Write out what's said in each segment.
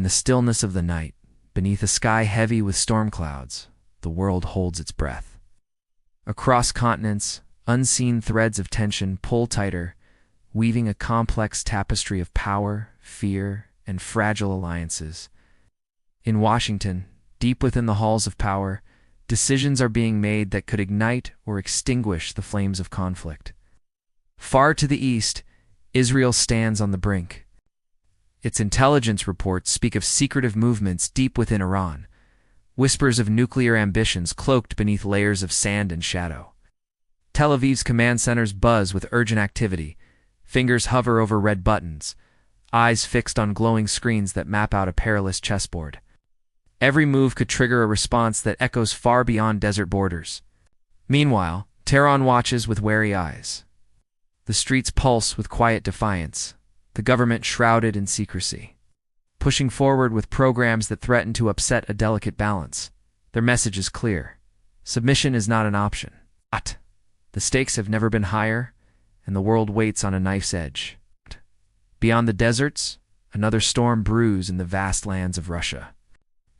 In the stillness of the night, beneath a sky heavy with storm clouds, the world holds its breath. Across continents, unseen threads of tension pull tighter, weaving a complex tapestry of power, fear, and fragile alliances. In Washington, deep within the halls of power, decisions are being made that could ignite or extinguish the flames of conflict. Far to the east, Israel stands on the brink. Its intelligence reports speak of secretive movements deep within Iran, whispers of nuclear ambitions cloaked beneath layers of sand and shadow. Tel Aviv's command centers buzz with urgent activity, fingers hover over red buttons, eyes fixed on glowing screens that map out a perilous chessboard. Every move could trigger a response that echoes far beyond desert borders. Meanwhile, Tehran watches with wary eyes. The streets pulse with quiet defiance, the government shrouded in secrecy, pushing forward with programs that threaten to upset a delicate balance. Their message is clear. Submission is not an option. But the stakes have never been higher, and the world waits on a knife's edge. Beyond the deserts, another storm brews in the vast lands of Russia.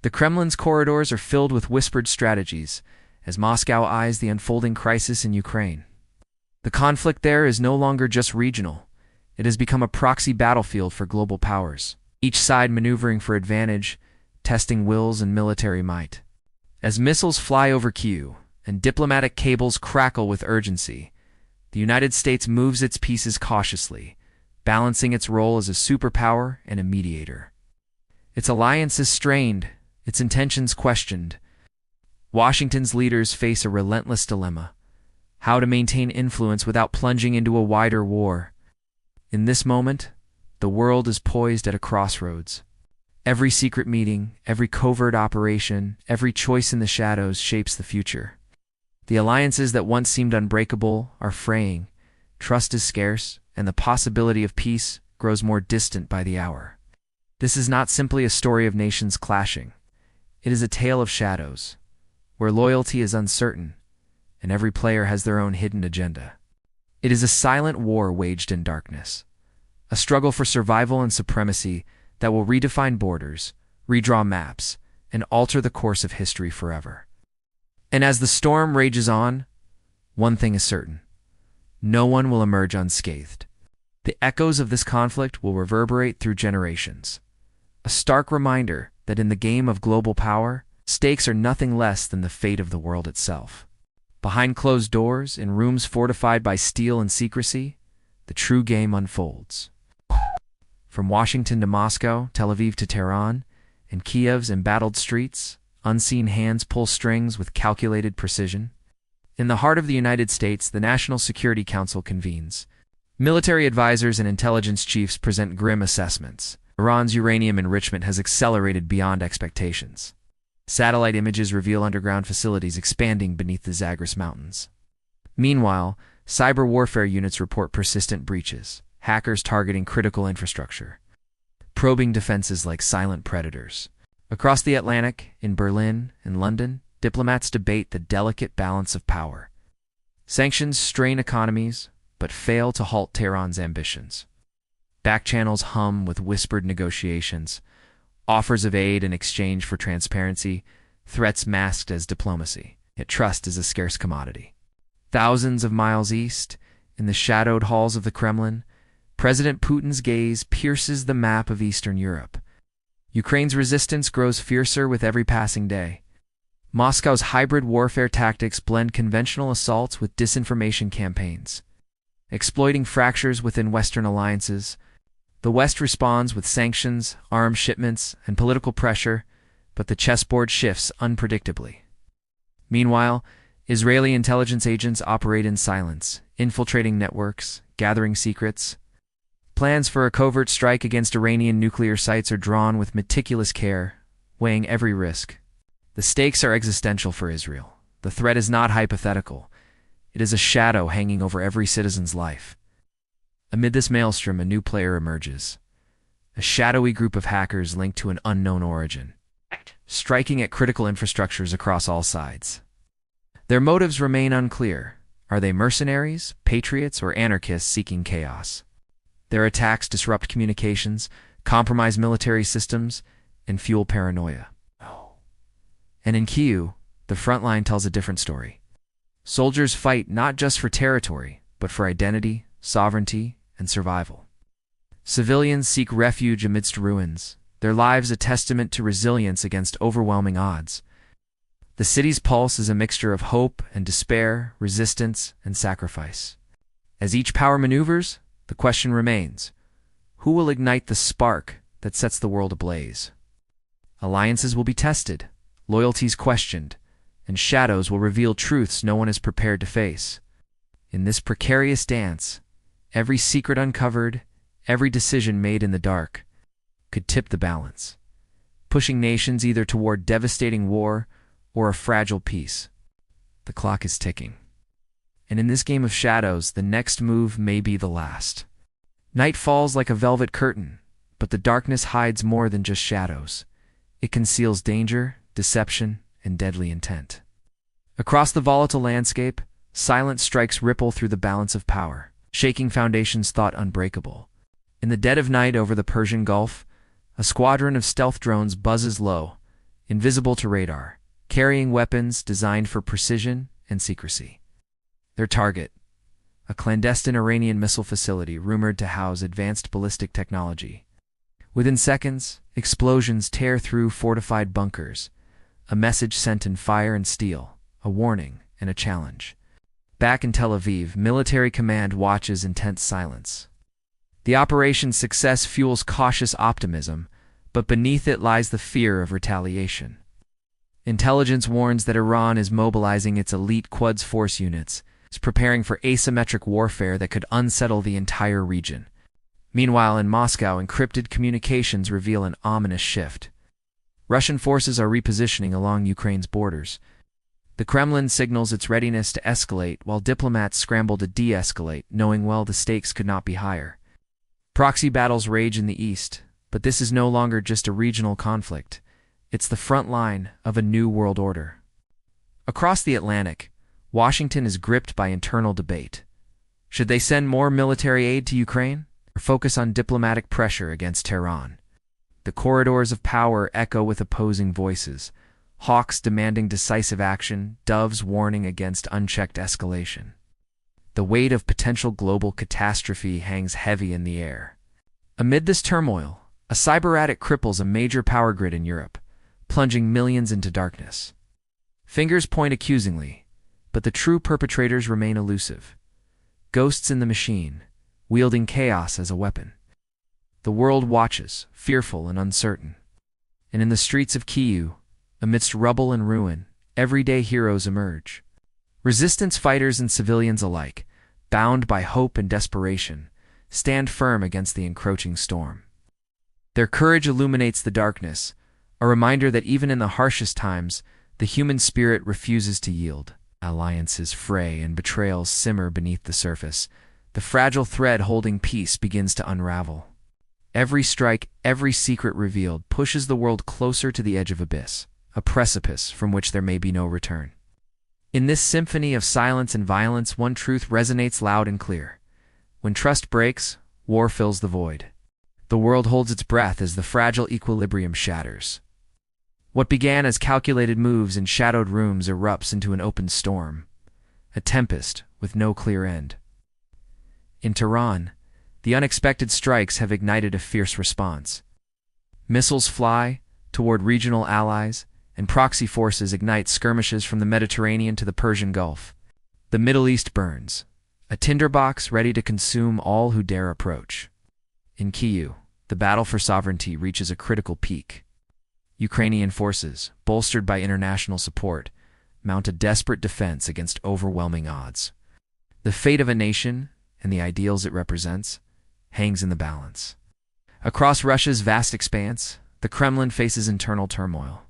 The Kremlin's corridors are filled with whispered strategies as Moscow eyes the unfolding crisis in Ukraine. The conflict there is no longer just regional. It has become a proxy battlefield for global powers, each side maneuvering for advantage, testing wills and military might. As missiles fly over Kyiv and diplomatic cables crackle with urgency, the United States moves its pieces cautiously, balancing its role as a superpower and a mediator. Its alliance is strained, its intentions questioned. Washington's leaders face a relentless dilemma: how to maintain influence without plunging into a wider war. In this moment, the world is poised at a crossroads. Every secret meeting, every covert operation, every choice in the shadows shapes the future. The alliances that once seemed unbreakable are fraying, trust is scarce, and the possibility of peace grows more distant by the hour. This is not simply a story of nations clashing. It is a tale of shadows, where loyalty is uncertain, and every player has their own hidden agenda. It is a silent war waged in darkness, a struggle for survival and supremacy that will redefine borders, redraw maps, and alter the course of history forever. And as the storm rages on, one thing is certain: no one will emerge unscathed. The echoes of this conflict will reverberate through generations, a stark reminder that in the game of global power, stakes are nothing less than the fate of the world itself. Behind closed doors, in rooms fortified by steel and secrecy, the true game unfolds. From Washington to Moscow, Tel Aviv to Tehran, and Kiev's embattled streets, unseen hands pull strings with calculated precision. In the heart of the United States, the National Security Council convenes. Military advisors and intelligence chiefs present grim assessments. Iran's uranium enrichment has accelerated beyond expectations. Satellite images reveal underground facilities expanding beneath the Zagros Mountains. Meanwhile, cyber warfare units report persistent breaches, hackers targeting critical infrastructure, probing defenses like silent predators. Across the Atlantic, in Berlin and London, diplomats debate the delicate balance of power. Sanctions strain economies, but fail to halt Tehran's ambitions. Backchannels hum with whispered negotiations, offers of aid in exchange for transparency, threats masked as diplomacy. Yet trust is a scarce commodity. Thousands of miles east, in the shadowed halls of the Kremlin, President Putin's gaze pierces the map of Eastern Europe. Ukraine's resistance grows fiercer with every passing day. Moscow's hybrid warfare tactics blend conventional assaults with disinformation campaigns. Exploiting fractures within Western alliances, the West responds with sanctions, arms shipments, and political pressure, but the chessboard shifts unpredictably. Meanwhile, Israeli intelligence agents operate in silence, infiltrating networks, gathering secrets. Plans for a covert strike against Iranian nuclear sites are drawn with meticulous care, weighing every risk. The stakes are existential for Israel. The threat is not hypothetical. It is a shadow hanging over every citizen's life. Amid this maelstrom, a new player emerges. A shadowy group of hackers linked to an unknown origin, striking at critical infrastructures across all sides. Their motives remain unclear. Are they mercenaries, patriots, or anarchists seeking chaos? Their attacks disrupt communications, compromise military systems, and fuel paranoia. And in Kyiv, the front line tells a different story. Soldiers fight not just for territory, but for identity, sovereignty, and survival. Civilians seek refuge amidst ruins, their lives a testament to resilience against overwhelming odds. The city's pulse is a mixture of hope and despair, resistance and sacrifice. As each power maneuvers, the question remains: who will ignite the spark that sets the world ablaze? Alliances will be tested, loyalties questioned, and shadows will reveal truths no one is prepared to face. In this precarious dance, every secret uncovered, every decision made in the dark, could tip the balance, pushing nations either toward devastating war or a fragile peace. The clock is ticking. And in this game of shadows, the next move may be the last. Night falls like a velvet curtain, but the darkness hides more than just shadows. It conceals danger, deception, and deadly intent. Across the volatile landscape, silent strikes ripple through the balance of power, shaking foundations thought unbreakable. In the dead of night over the Persian Gulf, a squadron of stealth drones buzzes low, invisible to radar, carrying weapons designed for precision and secrecy. Their target, a clandestine Iranian missile facility rumored to house advanced ballistic technology. Within seconds, explosions tear through fortified bunkers, a message sent in fire and steel, a warning and a challenge. Back in Tel Aviv, military command watches in tense silence. The operation's success fuels cautious optimism, but beneath it lies the fear of retaliation. Intelligence warns that Iran is mobilizing its elite Quds force units, is preparing for asymmetric warfare that could unsettle the entire region. Meanwhile, in Moscow, encrypted communications reveal an ominous shift. Russian forces are repositioning along Ukraine's borders. The Kremlin signals its readiness to escalate, while diplomats scramble to de-escalate, knowing well the stakes could not be higher. Proxy battles rage in the east, but this is no longer just a regional conflict. It's the front line of a new world order. Across the Atlantic, Washington is gripped by internal debate. Should they send more military aid to Ukraine, or focus on diplomatic pressure against Tehran? The corridors of power echo with opposing voices, hawks demanding decisive action, doves warning against unchecked escalation. The weight of potential global catastrophe hangs heavy in the air. Amid this turmoil, a cyber-attack cripples a major power grid in Europe, plunging millions into darkness. Fingers point accusingly, but the true perpetrators remain elusive. Ghosts in the machine, wielding chaos as a weapon. The world watches, fearful and uncertain. And in the streets of Kyiv, amidst rubble and ruin, everyday heroes emerge. Resistance fighters and civilians alike, bound by hope and desperation, stand firm against the encroaching storm. Their courage illuminates the darkness, a reminder that even in the harshest times, the human spirit refuses to yield. Alliances fray and betrayals simmer beneath the surface. The fragile thread holding peace begins to unravel. Every strike, every secret revealed, pushes the world closer to the edge of abyss, a precipice from which there may be no return. In this symphony of silence and violence, one truth resonates loud and clear. When trust breaks, war fills the void. The world holds its breath as the fragile equilibrium shatters. What began as calculated moves in shadowed rooms erupts into an open storm, a tempest with no clear end. In Tehran, the unexpected strikes have ignited a fierce response. Missiles fly toward regional allies, and proxy forces ignite skirmishes from the Mediterranean to the Persian Gulf. The Middle East burns, a tinderbox ready to consume all who dare approach. In Kyiv, the battle for sovereignty reaches a critical peak. Ukrainian forces, bolstered by international support, mount a desperate defense against overwhelming odds. The fate of a nation, and the ideals it represents, hangs in the balance. Across Russia's vast expanse, the Kremlin faces internal turmoil.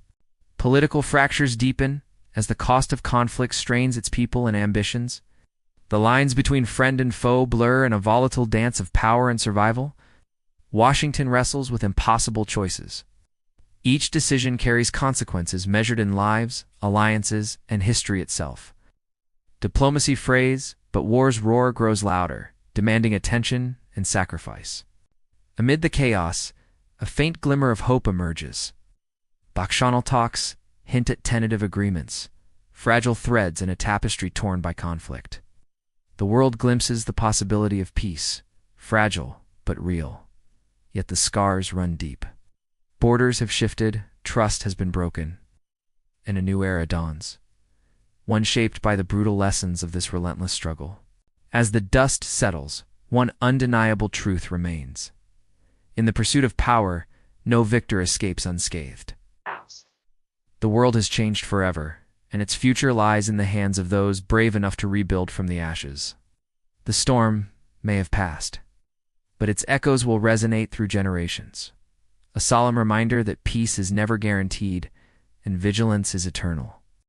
Political fractures deepen as the cost of conflict strains its people and ambitions. The lines between friend and foe blur in a volatile dance of power and survival. Washington wrestles with impossible choices. Each decision carries consequences measured in lives, alliances, and history itself. Diplomacy frays, but war's roar grows louder, demanding attention and sacrifice. Amid the chaos, a faint glimmer of hope emerges, Bacchanal talks hint at tentative agreements, fragile threads in a tapestry torn by conflict. The world glimpses the possibility of peace, fragile but real, yet the scars run deep. Borders have shifted, trust has been broken, and a new era dawns, one shaped by the brutal lessons of this relentless struggle. As the dust settles, one undeniable truth remains. In the pursuit of power, no victor escapes unscathed. The world has changed forever, and its future lies in the hands of those brave enough to rebuild from the ashes. The storm may have passed, but its echoes will resonate through generations, a solemn reminder that peace is never guaranteed and vigilance is eternal.